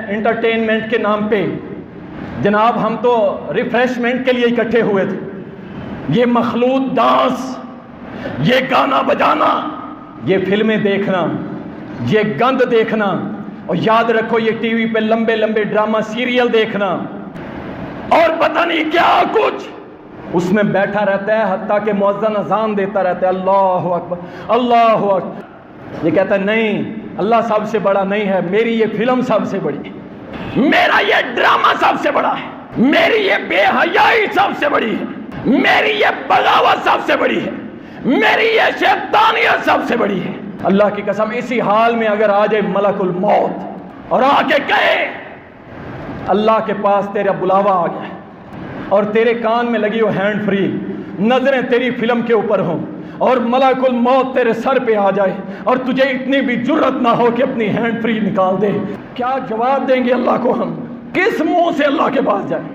Entertainment کے نام پہ، جناب ہم تو ریفریشمنٹ کے لیے اکٹھے ہوئے تھے. یہ مخلوط ڈانس، یہ گانا بجانا، یہ فلمیں دیکھنا، یہ گند دیکھنا، اور یاد رکھو یہ ٹی وی پہ لمبے لمبے ڈرامہ سیریل دیکھنا، اور پتہ نہیں کیا کچھ اس میں بیٹھا رہتا ہے، حتیٰ کہ مؤذن اذان دیتا رہتا ہے اللہ اکبر اللہ اکبر. یہ کہتا ہے نہیں، اللہ سب سے بڑا نہیں ہے، میری یہ فلم سب سے بڑی ہے، میرا یہ ڈرامہ سب سے بڑا ہے، میری یہ بے حیائی سب سے بڑی ہے، میری یہ بغاوت سب سے بڑی ہے، میری یہ شیطانیت سب سے بڑی ہے. اللہ کی قسم اسی حال میں اگر آ جائے ملک الموت اور آ کے کہے اللہ کے پاس تیرا بلاوا آ گیا اور تیرے کان میں لگی ہو ہینڈ فری، نظریں تیری فلم کے اوپر ہوں، اور ملک الموت تیرے سر پہ آ جائے اور تجھے اتنی بھی جرت نہ ہو کہ اپنی ہینڈ فری نکال دے، کیا جواب دیں گے اللہ کو؟ ہم کس منہ سے اللہ کے پاس جائیں؟